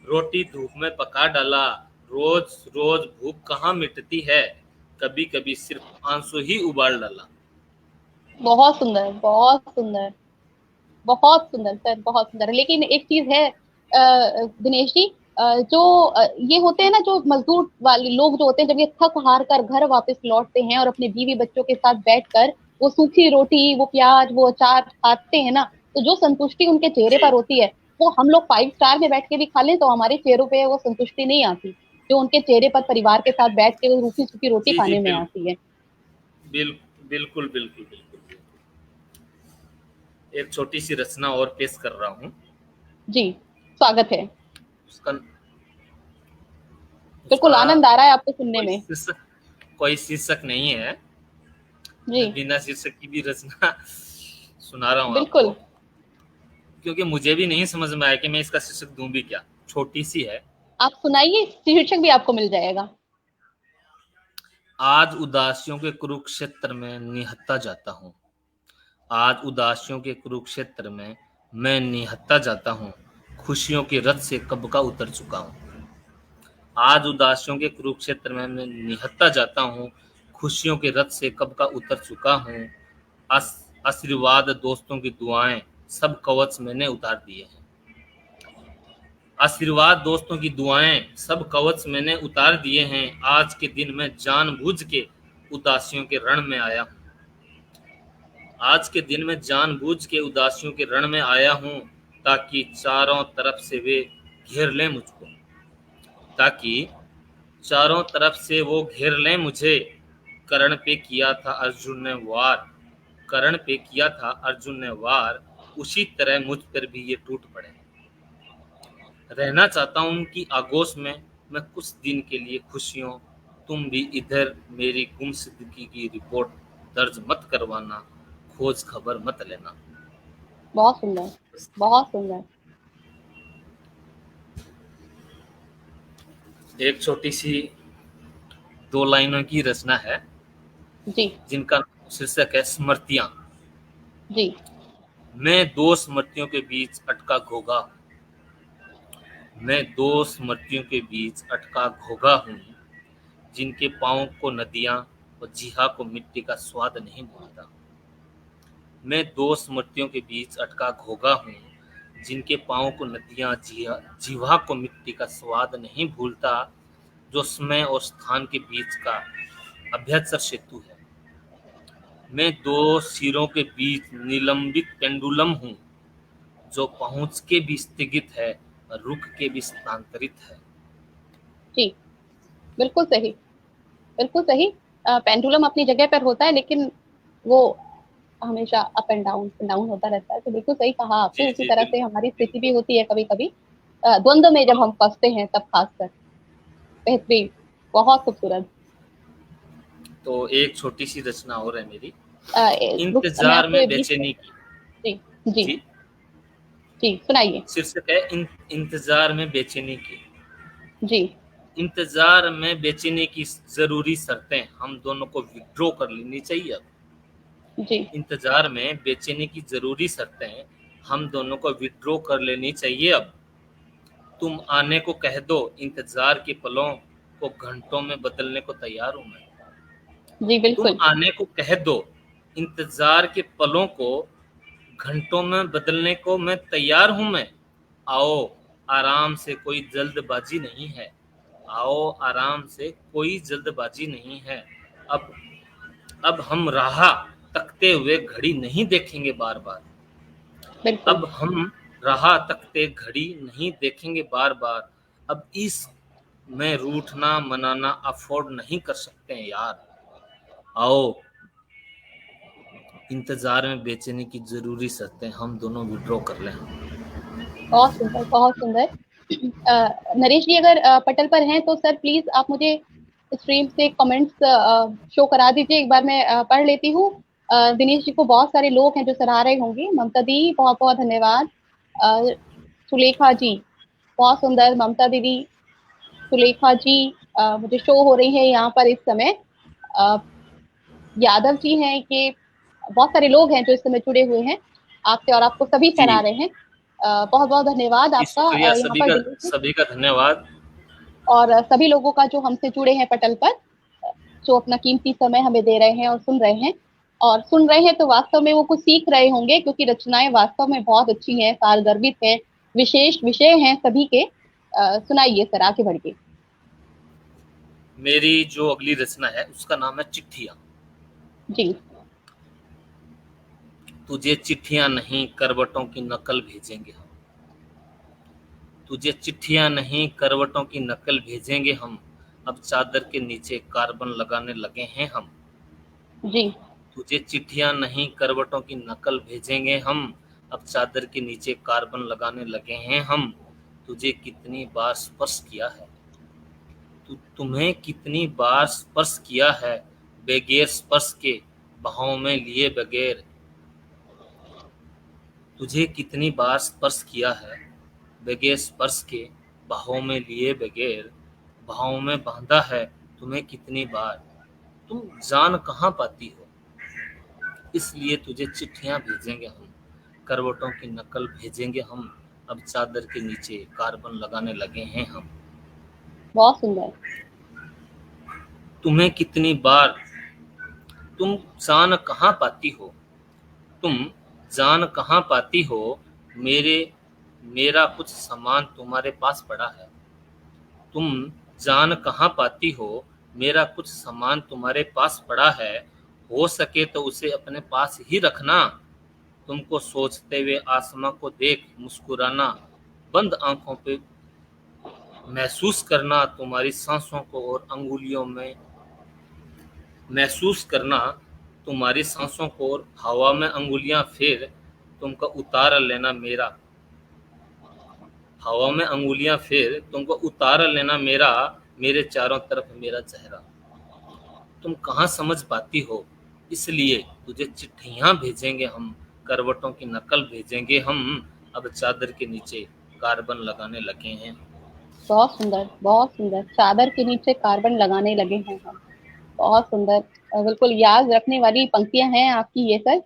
रोटी धूप में पका डाला। रोज रोज भूख कहाँ मिटती है, कभी कभी सिर्फ आंसू ही उबाल डाला। बहुत सुंदर, बहुत सुंदर, बहुत सुंदर सर, बहुत सुंदर। लेकिन एक चीज है दिनेश जी, जो ये होते हैं ना, जो मजदूर वाले लोग जो होते हैं, जब ये थक हार कर घर वापस लौटते हैं और अपने बीवी बच्चों के साथ बैठकर वो सूखी रोटी, वो प्याज, वो अचार खाते हैं ना, तो जो संतुष्टि उनके चेहरे जी पर होती है, वो हम लोग 5 स्टार में बैठ के भी खा लें तो हमारे चेहरों पे वो संतुष्टि नहीं आती, जो उनके चेहरे पर परिवार के साथ बैठ के वो रूखी सूखी रोटी जी जी खाने में आती है। बिल्कुल बिल्कुल बिल्कुल। एक छोटी सी रचना और पेश कर रहा हूँ। जी, स्वागत है। उसका बिल्कुल उसका आनंद आ रहा है आपको सुनने कोई में। शीर्षक कोई शीर्षक नहीं है। जी मैं बिना शीर्षक की भी रचना सुना रहा हूँ आपको, बिल्कुल। क्योंकि मुझे भी नहीं समझ में आया कि मैं इसका शीर्षक दूं भी क्या। छोटी सी है। आप सुनाइए, शीर्षक भी आपको मिल जाएगा। आज उदासियों के कुरुक्षेत्र में निहत्था जाता हूँ। आज उदासियों के कुरुक्षेत्र में मैं निहत्था जाता हूँ। खुशियों के रथ से कब का उतर चुका हूँ। आज उदासियों के कुरुक्षेत्र में मैं निहत्था जाता हूँ। खुशियों के रथ से कब का उतर चुका हूँ। आशीर्वाद दोस्तों की दुआएं सब कवच मैंने उतार दिए हैं। आशीर्वाद दोस्तों की दुआएं सब कवच मैंने उतार दिए हैं। आज के दिन मैं जानबूझ के उदासियों के रण में आया हूँ। आज के दिन में जानबूझ के उदासियों के रण में आया हूँ, ताकि चारों तरफ से वे घेर लें मुझको। ताकि चारों तरफ से वो घेर लें मुझे। कर्ण पे किया था अर्जुन ने वार, कर्ण पे किया था अर्जुन ने वार, उसी तरह मुझ पर भी ये टूट पड़े। रहना चाहता हूँ उनकी आगोश में मैं कुछ दिन के लिए खुशियों। तुम भी इधर मेरी गुमशुदगी की रिपोर्ट दर्ज मत करवाना, खोज खबर मत लेना। बहुत सुंदर, बहुत सुंदर। एक छोटी सी दो लाइनों की रचना है जी जिनका शीर्षक है स्मृतियां। जी मैं दो स्मृतियों के बीच अटका घोगा, मैं दो स्मृतियों के बीच अटका घोगा हूँ, जिनके पाँव को नदियाँ और जिहा को मिट्टी का स्वाद नहीं भूलता। मैं दो स्मृतियों के बीच अटका घोगा हूँ, जिनके पाँव को नदियाँ जिह्वा को मिट्टी का स्वाद नहीं भूलता। जो समय और स्थान के बीच का अभ्यस्तर सेतु है। मैं दो सिरों के बीच निलंबित पेंडुलम हूँ, जो पहुँच के भी स्थगित है और रुक के भी स्थानांतरित है। जी, बिल्कुल सही, बिल्कुल सही। पेंडुलम अपनी जगह पर होता है, लेकिन वो हमेशा अप एंड डाउन होता रहता है। तो बिल्कुल सही कहा आपने। जी उसी जी तरह से बिल्कुल हमारी स्थिति भी बिल्कुल। होती है कभी कभी, द्वंद्व में जब हाँ हम फंसते हैं तब खासकर। बेहतरीन। बहुत खूबसूरत। तो एक छोटी सी रचना और है मेरी, मैं इंतजार आपको में ये बीच में, बेचैनी की। जी जी जी, जी सुनाइए। शीर्षक है इंतजार में बेचैनी की। जी इंतजार में बेचैनी की जरूरी शर्तें हम दोनों को विड्रॉ कर लेनी चाहिए अब। जी इंतजार में बेचैनी की जरूरी शर्तें हम दोनों को विड्रॉ कर लेनी चाहिए अब। तुम आने को कह दो, इंतजार के पलों को घंटों में बदलने को तैयार हूं मैं। जी तुम बिल्कुल। आने को कह दो, इंतजार के पलों को घंटों में बदलने को मैं तैयार हूं मैं। आओ आराम से, कोई जल्दबाजी नहीं है। आओ आराम से, कोई जल्दबाजी नहीं है। अब अब हम राह तकते हुए घड़ी नहीं देखेंगे बार बार। बिल्कुल। अब हम राह तकते घड़ी नहीं देखेंगे बार बार। अब इस में रूठना मनाना अफोर्ड नहीं कर सकते हैं यार। आओ इंतजार में बेचैनी की जरूरी शर्तें हम दोनों विड्रॉ कर लें। बहुत सुंदर, बहुत सुंदर। नरेश जी अगर पटल पर हैं तो सर प्लीज आप मुझे स्ट्रीम से कमेंट्स शो करा दीजिए, एक बार मैं पढ़ लेती हूँ। दिनेश जी को बहुत सारे लोग हैं जो सराह रहे होंगे। ममता दी बहुत बहुत धन्यवाद। अ, सुलेखा जी बहुत सुंदर। ममता दीदी, सुलेखा जी मुझे शो हो रही है यहाँ पर इस समय। अ, यादव जी हैं कि बहुत सारे लोग हैं जो इस समय जुड़े हुए हैं आपसे, और आपको सभी जी सराह रहे हैं। बहुत बहुत धन्यवाद जी, आपका शुक्रिया यहाँ पर दिल्ली से। सभी का धन्यवाद। और सभी लोगों का जो हमसे जुड़े हैं पटल पर, जो अपना कीमती समय हमें दे रहे हैं और सुन रहे हैं। और सुन रहे हैं तो वास्तव में वो कुछ सीख रहे होंगे, क्योंकि रचनाएं वास्तव में बहुत अच्छी हैं, सारगर्भित हैं, विशेष विषय हैं सभी के। सुनाइए सर, आगे बढ़ के। मेरी जो अगली रचना है उसका नाम है चिट्ठियां। जी तुझे चिट्ठियां नहीं करवटों की नकल भेजेंगे हम। तुझे चिट्ठियां नहीं करवटों की नकल भेजेंगे हम। अब चादर के नीचे कार्बन लगाने लगे हैं हम। जी तुझे चिट्ठियां नहीं करवटों की नकल भेजेंगे हम। अब चादर के नीचे कार्बन लगाने लगे हैं हम। तुझे कितनी बार स्पर्श किया है, तुम्हें कितनी बार स्पर्श किया है, बगैर स्पर्श के, बहाव में लिए बगैर। तुझे कितनी बार स्पर्श किया है, बगैर स्पर्श के, बहाव में लिए बगैर। बहाव में बांधा है तुम्हें कितनी बार। तुम जान कहाँ पाती हो, इसलिए तुझे चिट्ठियां भेजेंगे हम। करवटों की नकल भेजेंगे हम। अब चादर के नीचे कार्बन लगाने लगे हैं हम। बहुत सुंदर। तुम्हें कितनी बार, तुम जान कहाँ पाती हो, तुम जान कहाँ पाती हो, मेरे मेरा कुछ सामान तुम्हारे पास पड़ा है। तुम जान कहाँ पाती हो, मेरा कुछ सामान तुम्हारे पास पड़ा है। हो सके तो उसे अपने पास ही रखना। तुमको सोचते हुए आसमां को देख मुस्कुराना। बंद आंखों पे महसूस करना तुम्हारी सांसों को और अंगुलियों में, महसूस करना तुम्हारी सांसों को और हवा में अंगुलियां फेर तुमको उतार लेना मेरा। हवा में अंगुलियां फेर तुमको उतार लेना मेरा। मेरे चारों तरफ मेरा चेहरा। तुम कहाँ समझ पाती हो, इसलिए तुझे चिट्ठियां भेजेंगे हम। करवटों की नकल भेजेंगे हम। अब चादर के नीचे कार्बन लगाने लगे हैं। बहुत सुंदर, बहुत सुंदर। चादर के नीचे कार्बन लगाने लगे हैं हम। बहुत सुंदर। बिल्कुल याद रखने वाली पंक्तियां हैं आपकी ये सर।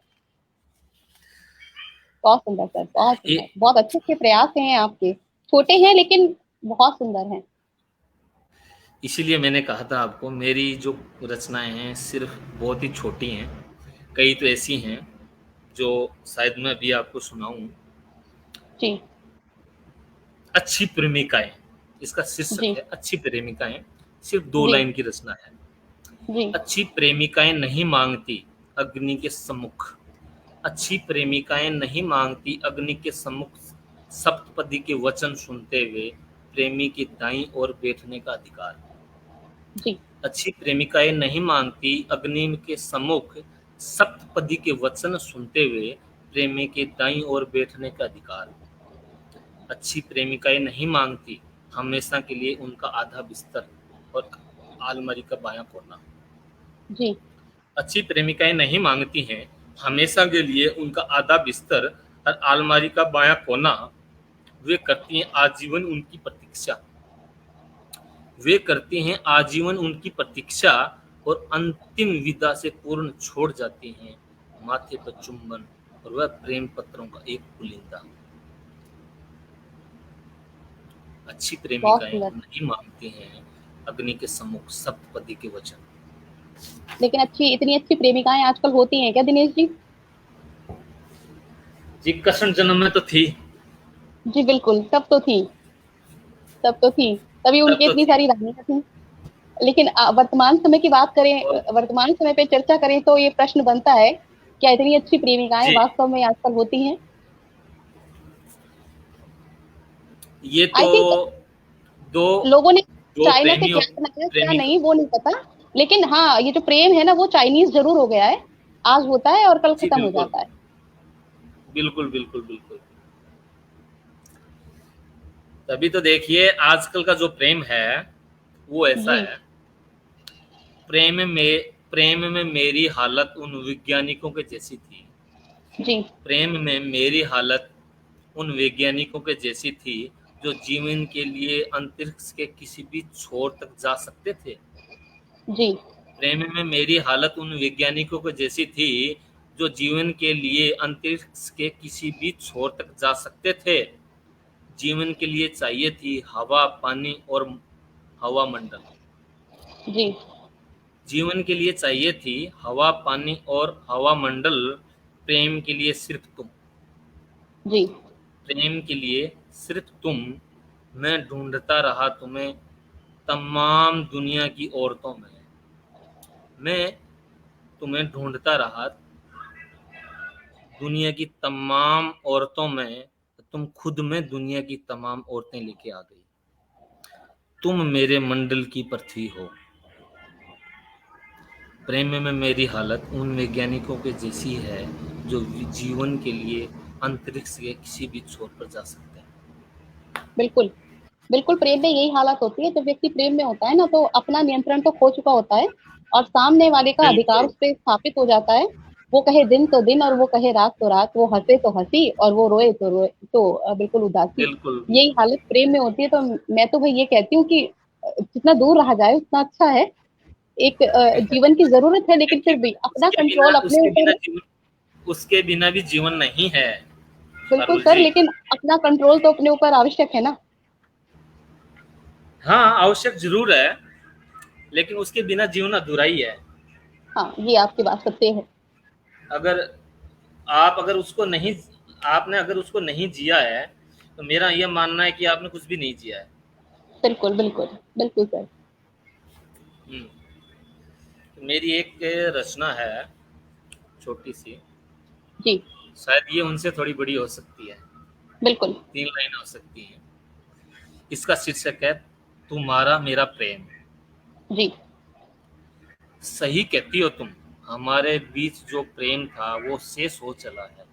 बहुत सुंदर सर, बहुत सुंदर। ये बहुत अच्छे अच्छे प्रयास हैं आपके। छोटे हैं लेकिन बहुत सुंदर हैं। इसीलिए मैंने कहा था आपको, मेरी जो रचनाएं हैं सिर्फ बहुत ही छोटी हैं। कई तो ऐसी हैं जो शायद मैं अभी आपको सुनाऊं। जी अच्छी प्रेमिकाएं, इसका शीर्षक जी है अच्छी प्रेमिकाएं। सिर्फ 2 लाइन जी की रचना है। जी अच्छी प्रेमिकाएं नहीं मांगती अग्नि के सम्मुख। अच्छी प्रेमिकाएं नहीं मांगती अग्नि के सम्मुख सप्तपदी के वचन सुनते हुए प्रेमी की दाईं ओर बैठने का अधिकार। जी अच्छी प्रेमिकाएं नहीं मांगती अग्नि के सम्मुख सप्तपदी के वचन सुनते हुए प्रेमी के दाईं ओर बैठने का अधिकार। अच्छी प्रेमिकाएं नहीं मांगती हमेशा के लिए उनका आधा बिस्तर और अलमारी का बायां कोना। जी। अच्छी प्रेमिकाएं नहीं मांगती हैं हमेशा के लिए उनका आधा बिस्तर और अलमारी का बायां कोना। वे करती हैं आजीवन उनकी प्रतीक्षा। वे करती हैं आजीवन उनकी प्रतीक्षा और अंतिम विदा से पूर्ण छोड़ जाती हैं माथे पर चुंबन और वह प्रेम पत्रों का एक पुलिंदा। अच्छी बहुत प्रेमिकाएं सुंदर। नहीं मांगती हैं अग्नि के सम्मुख सप्तपदी के वचन। लेकिन इतनी अच्छी प्रेमिकाएं आजकल होती हैं क्या दिनेश जी? जी कृष्ण जन्म में तो थी। जी बिल्कुल, तब तो थी, तभी तब उनकी तो इतनी थी। सारी रानियां थी। लेकिन वर्तमान समय की बात करें, और वर्तमान समय पे चर्चा करें तो ये प्रश्न बनता है, क्या इतनी अच्छी प्रेमिकाएं जी वास्तव में आजकल होती हैं? ये तो आई थिंक दो लोगों ने दो चाइना से प्रेमियों क्या बनाया क्या प्रेमिक नहीं वो नहीं पता। लेकिन हाँ, ये जो प्रेम है ना वो चाइनीज जरूर हो गया है। आज होता है और कल जी खत्म हो बिल्कुल जाता है। बिल्कुल बिल्कुल बिल्कुल। तभी तो देखिए आजकल का जो प्रेम है वो ऐसा जी। है। प्रेम में मेरी हालत उन वैज्ञानिकों के जैसी थी। जी। प्रेम में मेरी हालत उन वैज्ञानिकों के जैसी थी जो जीवन के लिए अंतरिक्ष के किसी भी छोर तक जा सकते थे। जी। प्रेम में मेरी हालत उन वैज्ञानिकों के जैसी थी जो जीवन के लिए अंतरिक्ष के किसी भी छोर तक जा सकते थे। जीवन के लिए चाहिए थी हवा पानी और हवा मंडल। जी। जीवन के लिए चाहिए थी हवा पानी और हवा मंडल। प्रेम के लिए सिर्फ तुम। जी। प्रेम के लिए सिर्फ तुम। मैं ढूंढता रहा तुम्हें तमाम दुनिया की औरतों में। मैं तुम्हें ढूंढता रहा दुनिया की तमाम औरतों में। तुम खुद में दुनिया की तमाम औरतें लेके आ गई। तुम मेरे मंडल की पृथ्वी हो। प्रेम में मेरी हालत उन वैज्ञानिकों के जैसी है जो जीवन के लिए अंतरिक्ष के किसी भी छोर पर जा सकते हैं। बिल्कुल। बिल्कुल, प्रेम में यही हालत होती है। जब व्यक्ति प्रेम में होता है ना तो अपना नियंत्रण तो खो चुका होता है और सामने वाले का अधिकार बिल्कुल उस पर स्थापित हो जाता है। वो कहे दिन तो दिन और वो कहे रात तो रात, वो हंसे तो हंसी और वो रोए तो रोए, तो बिल्कुल उदासी। बिल्कुल यही बिल्कुल हालत प्रेम में होती है। तो मैं तो भाई ये कहती हूँ कि जितना दूर रहा जाए उतना अच्छा है। एक जीवन की जरूरत है, लेकिन फिर लेकिन भी अपना कंट्रोल अपने ऊपर। उसके बिना भी जीवन नहीं है बिल्कुल पारुल सर, जी। लेकिन अपना कंट्रोल तो अपने ऊपर आवश्यक है ना। हाँ आवश्यक जरूर है लेकिन उसके बिना जीवन अधूरा ही है। हाँ, ये आपकी बात सत्य है। अगर आप अगर उसको नहीं आपने अगर उसको नहीं जिया है तो मेरा यह मानना है कि आपने कुछ भी नहीं जिया है। बिल्कुल बिल्कुल। बिल्कुल सर। हम्म। तो मेरी एक रचना है छोटी सी। जी। शायद ये उनसे थोड़ी बड़ी हो सकती है। बिल्कुल। 3 लाइन हो सकती है। इसका शीर्षक है तुम्हारा मेरा प्रेम। जी। सही कहती हो तुम हमारे बीच जो प्रेम था वो शेष हो चला है।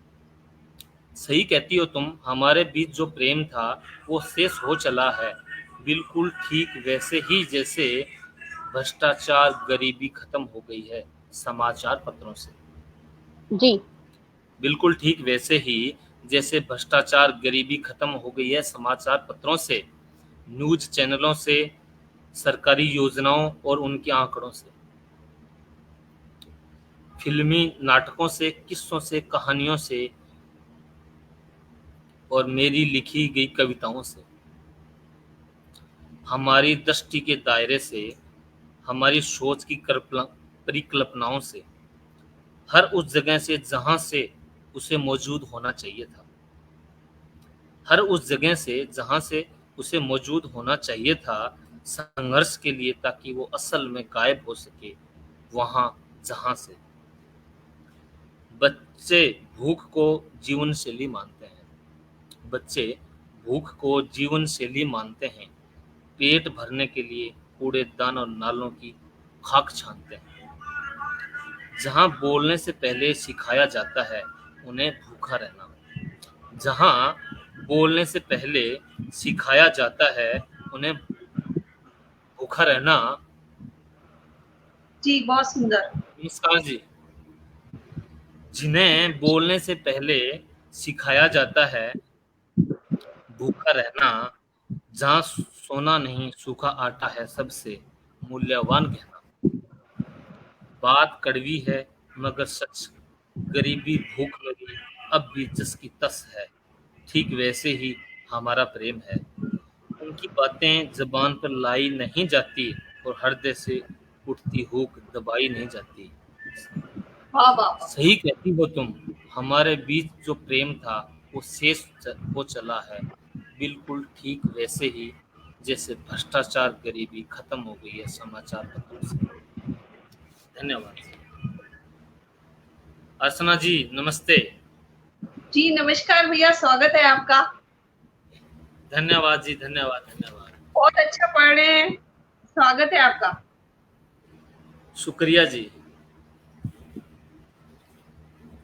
सही कहती हो तुम हमारे बीच जो प्रेम था वो शेष हो चला है। बिल्कुल ठीक वैसे ही जैसे भ्रष्टाचार गरीबी खत्म हो गई है समाचार पत्रों से। जी। बिल्कुल ठीक वैसे ही जैसे भ्रष्टाचार गरीबी खत्म हो गई है समाचार पत्रों से न्यूज चैनलों से सरकारी योजनाओं और उनके आंकड़ों से फिल्मी नाटकों से किस्सों से कहानियों से और मेरी लिखी गई कविताओं से हमारी दृष्टि के दायरे से हमारी सोच की परिकल्पनाओं से हर उस जगह से जहां से उसे मौजूद होना चाहिए था। हर उस जगह से जहां से उसे मौजूद होना चाहिए था संघर्ष के लिए ताकि वो असल में गायब हो सके वहां जहां से। बच्चे भूख को जीवन शैली मानते हैं। बच्चे भूख को जीवन शैली मानते हैं। पेट भरने के लिए कूड़ेदान और नालों की खाक छानते हैं। जहां बोलने से पहले सिखाया जाता है उन्हें भूखा रहना। जहां बोलने से पहले सिखाया जाता है उन्हें भूखा रहना जी बहुत सुंदर। नमस्कार जी। जिन्हें बोलने से पहले सिखाया जाता है भूखा रहना, जहाँ सोना नहीं सूखा आटा है सबसे मूल्यवान गहना। बात कड़वी है मगर सच, गरीबी भूख लगी अब भी जस की तस है। ठीक वैसे ही हमारा प्रेम है। उनकी बातें जबान पर लाई नहीं जाती और हृदय से उठती हुक दबाई नहीं जाती। वाह वाह वाह। सही कहती हो तुम, हमारे बीच जो प्रेम था वो हो चला है, बिल्कुल ठीक वैसे ही जैसे भ्रष्टाचार गरीबी खत्म हो गई है समाचार पत्रों से। धन्यवाद। अर्चना जी नमस्ते। जी नमस्कार भैया, स्वागत है आपका। धन्यवाद जी, धन्यवाद धन्यवाद। बहुत अच्छा पढ़ रहे हैं, स्वागत है आपका। शुक्रिया जी।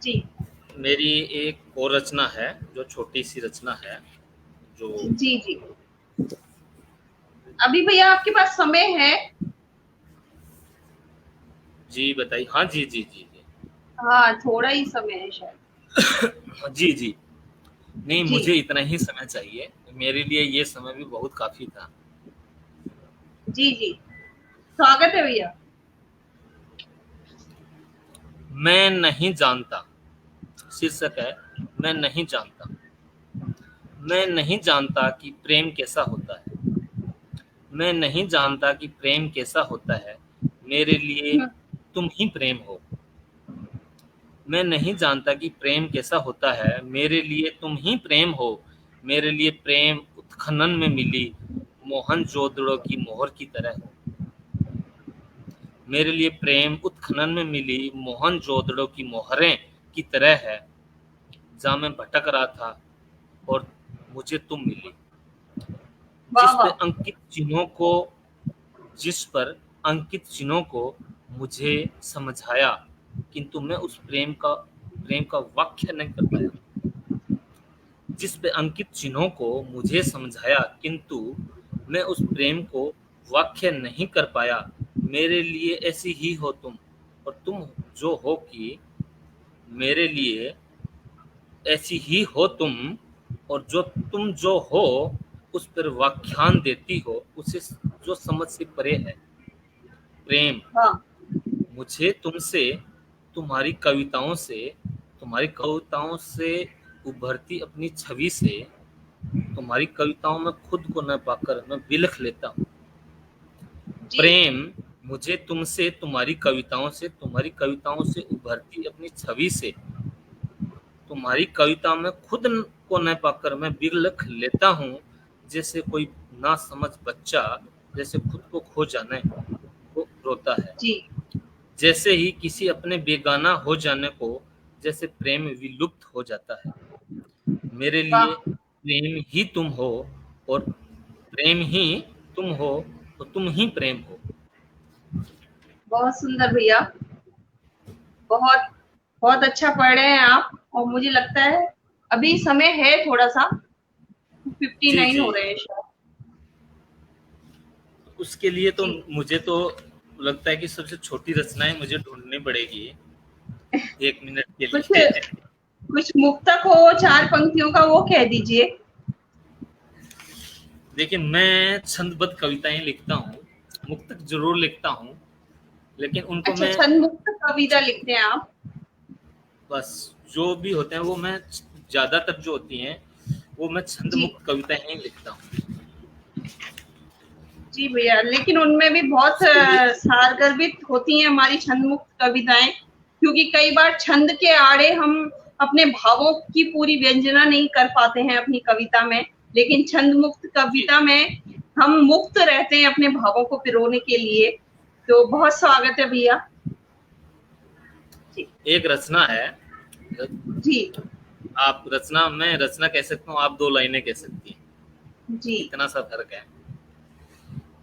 जी मेरी एक और रचना है, जो छोटी सी रचना है, जो जी जी। अभी भैया आपके पास समय है? जी बताइए। हाँ जी जी जी जी। हाँ थोड़ा ही समय है शायद। जी जी। नहीं, जी मुझे इतना ही समय चाहिए, मेरे लिए ये समय भी बहुत काफी था। जी जी, स्वागत है भैया। मैं नहीं जानता, शीर्षक है मैं नहीं जानता। मैं नहीं जानता कि प्रेम कैसा होता है। मैं नहीं जानता कि प्रेम कैसा होता है, मेरे लिए तुम ही प्रेम हो। मैं नहीं जानता कि प्रेम कैसा होता है, मेरे लिए तुम ही प्रेम हो। मेरे लिए प्रेम उत्खनन में मिली मोहनजोदड़ो की मोहर की तरह हो। मेरे लिए प्रेम उत्खनन में मिली मोहनजोदड़ो की मोहरें की तरह है, जहाँ मैं भटक रहा था और मुझे तुम मिली। वाह जिस पे वाह। अंकित चिन्हों को जिस पर अंकित चिन्हों को मुझे समझाया, किंतु मैं उस प्रेम का वाक्य नहीं कर पाया। जिस पे अंकित चिन्हों को मुझे समझाया, किंतु मैं उस प्रेम को वाक्य नहीं कर पाया। मेरे लिए ऐसी ही हो तुम, और तुम जो हो कि मेरे लिए ऐसी ही हो तुम, और जो तुम जो हो उस पर व्याख्यान देती हो, उसे जो समझ से परे है। प्रेम हाँ मुझे तुमसे, तुम्हारी कविताओं से तुम्हारी कविताओं से उभरती अपनी छवि से, तुम्हारी कविताओं में खुद को न पाकर मैं बिलख लेता हूँ। जी प्रेम मुझे तुमसे, तुम्हारी कविताओं से उभरती अपनी छवि से, तुम्हारी कविता में खुद को न पाकर मैं बिलख लेता हूँ। जैसे कोई ना समझ बच्चा जैसे खुद को खो जाने को रोता है, जी। जैसे ही किसी अपने बेगाना हो जाने को, जैसे प्रेम विलुप्त हो जाता है। मेरे लिए वाह, प्रेम ही तुम हो, और प्रेम ही तुम हो, तो तुम ही प्रेम हो। बहुत सुंदर भैया, बहुत बहुत अच्छा पढ़ रहे हैं आप। और मुझे लगता है अभी समय है थोड़ा सा, जी 59 जी। हो रहे हैं शायद। उसके लिए तो जी मुझे तो लगता है कि सबसे छोटी रचनाएं मुझे ढूंढनी पड़ेगी 1 मिनट के कुछ लिए। कुछ मुक्तक हो 4 पंक्तियों का, वो कह दीजिए। देखिए, मैं छंदबद्ध कविताएं लिखता हूँ, मुक्तक जरूर लिखता हूँ, लेकिन उनको अच्छा, मैं छंद मुक्त कविता लिखते हैं आप? बस जो भी होते हैं वो मैं ज्यादातर जो होती हैं वो मैं छंद जी मुक्त कविताएं ही लिखता हूँ। जी भैया, लेकिन उनमें भी बहुत उसके लिए सारगर्भित होती हैं हमारी छंद मुक्त कविताएं, क्योंकि कई बार छंद के आड़े हम अपने भावों की पूरी व्यंजना नहीं कर पाते हैं अपनी कविता में, लेकिन छंद मुक्त जी, कविता में हम मुक्त रहते हैं अपने भावों को पिरोने के लिए। तो बहुत स्वागत है भैया। जी एक रचना है। जी आप रचना, मैं रचना कह सकता हूँ, आप 2 लाइनें कह सकती हैं, जी इतना सा फर्क है।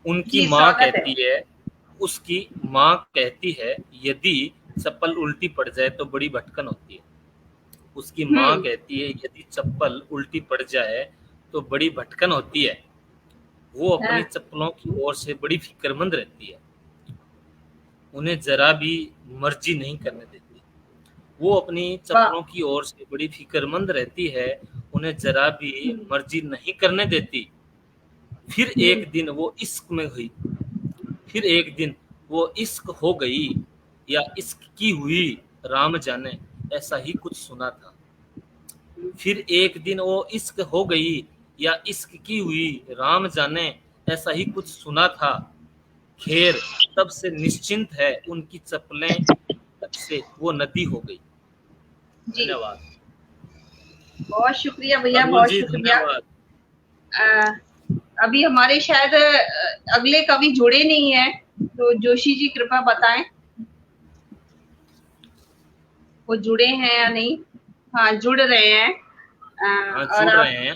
उनकी जी, माँ स्वागत है। कहती है, उसकी माँ कहती है, यदि चप्पल उल्टी पड़ जाए तो बड़ी भटकन होती है। उसकी माँ हम्म। कहती है, यदि चप्पल उल्टी पड़ जाए तो बड़ी भटकन होती है। वो अपनी हाँ, चप्पलों की ओर से बड़ी फिक्रमंद रहती है। उन्हें जरा भी मर्जी नहीं करने देती। वो अपनी चप्पलों की ओर से बड़ी फिक्रमंद रहती है, उन्हें जरा भी मर्जी नहीं करने देती। फिर एक दिन वो इश्क में हुई, फिर एक दिन वो इश्क हो गई या इश्क की हुई, राम जाने, ऐसा ही कुछ सुना था। फिर एक दिन वो इश्क हो गई या इश्क की हुई, राम जाने, ऐसा ही कुछ सुना था। खैर तब से निश्चिंत है उनकी चप्पलें, तब से वो नदी हो गई। जी धन्यवाद। बहुत शुक्रिया भैया, अबुल बहुत जी शुक्रिया। धन्यवाद। अभी हमारे शायद अगले कवि जुड़े नहीं है, तो जोशी जी कृपया बताएं वो जुड़े हैं या नहीं। हाँ जुड़ रहे हैं। हाँ और जुड़ आप, रहे हैं,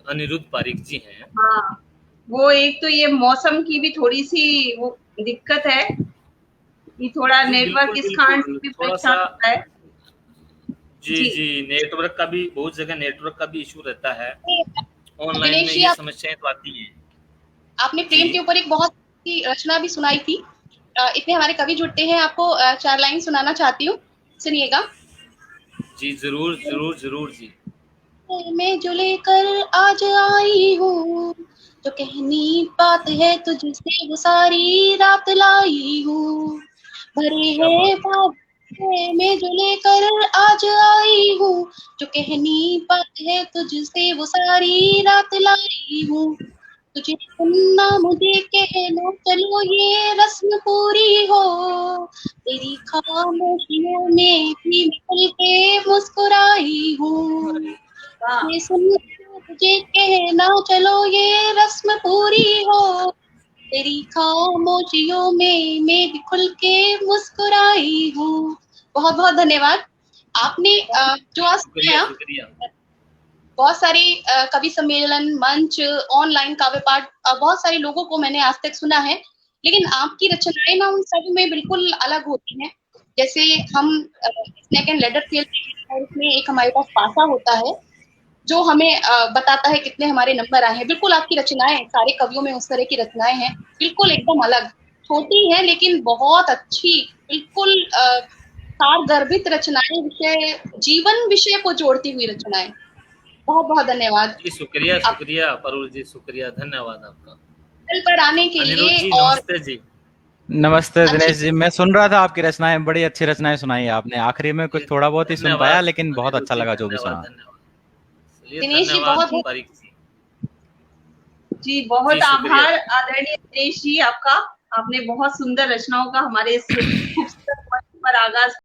अनिरुद्ध पारिक जी हैं। हाँ वो एक तो ये मौसम की भी थोड़ी सी वो दिक्कत है, ये थोड़ा जी नेटवर्क बिल्कुल इस कारण से बिल्कुल, भी थोड़ा परेशान सा होता है। जी जी नेटवर्क का भी, बहुत जगह नेटवर्क का भी इशू रहता है, ऑनलाइन में दिनेश जी, ये समस्याएं तो आती हैं। आपने प्रेम जी के ऊपर एक बहुत अच्छी रचना भी सुनाई थी। इतने हमारे कवि जुड़ते हैं, आपको 4 लाइन सुनाना चाहती हूँ, सुनिएगा। जी जरूर जरूर जरूर जी। मैं जो लेकर आज आई हूँ, जो कहनी बात है तुझसे वो सारी रात लाई हूँ। भरे क्या है बात बात है मैं जो लेकर आज आई हूँ, जो कहनी बात है तुझसे वो सारी रात लाई हूँ। तुझे सुनना मुझे कहना चलो ये रस्म पूरी हो, तेरी खामोशियों में भी निकल के मुस्कुराई हूँ। ये सुनना तुझे कहना चलो ये रस्म पूरी हो, तेरी खामोशियों में मैं भी खुल के मुस्कुराई हूँ। बहुत बहुत धन्यवाद। आपने जो आज शुक्रिया सुनाया, शुक्रिया। बहुत सारे कवि सम्मेलन, मंच, ऑनलाइन काव्य पाठ, बहुत सारे लोगों को मैंने आज तक सुना है, लेकिन आपकी रचनाएं ना उन सब में बिल्कुल अलग होती हैं। जैसे हम स्नेक एंड लैडर खेलते हैं और उसमें एक हमारे पास पासा होता है जो हमें बताता है कितने हमारे नंबर आए हैं। बिल्कुल आपकी रचनाएं, सारे कवियों में उस तरह की रचनाएं हैं, बिल्कुल एकदम अलग, छोटी है लेकिन बहुत अच्छी, बिल्कुल सारगर्भित रचनाएं, विषय, जीवन विषय को जोड़ती हुई रचनाएं। बहुत बहुत धन्यवाद जी शुक्रिया आप शुक्रिया परुल जी, शुक्रिया, धन्यवाद आपका। चैनल पर आने के अनिरुद्ध लिए। जी और नमस्ते जी। नमस्ते अच्छी दिनेश जी, मैं सुन रहा था आपकी रचनाएं, बड़ी अच्छी रचनाएं सुनाई आपने। आखिरी में कुछ थोड़ा बहुत ही सुन पाया, धन्यवाद लेकिन बहुत अनिरुद्ध अच्छा जी, लगा जो भी धन्यवाद सुना। धन्यवाद। चलिए दिनेश जी, धन्यवाद बहुत बहुत पारिक जी। जी बहुत जी शुक्रिया। आभार आदरणीय दिनेश जी आपका। आपने बहुत सुंदर रचनाओं का हमारे इस खूबसूरत मंच पर आगाज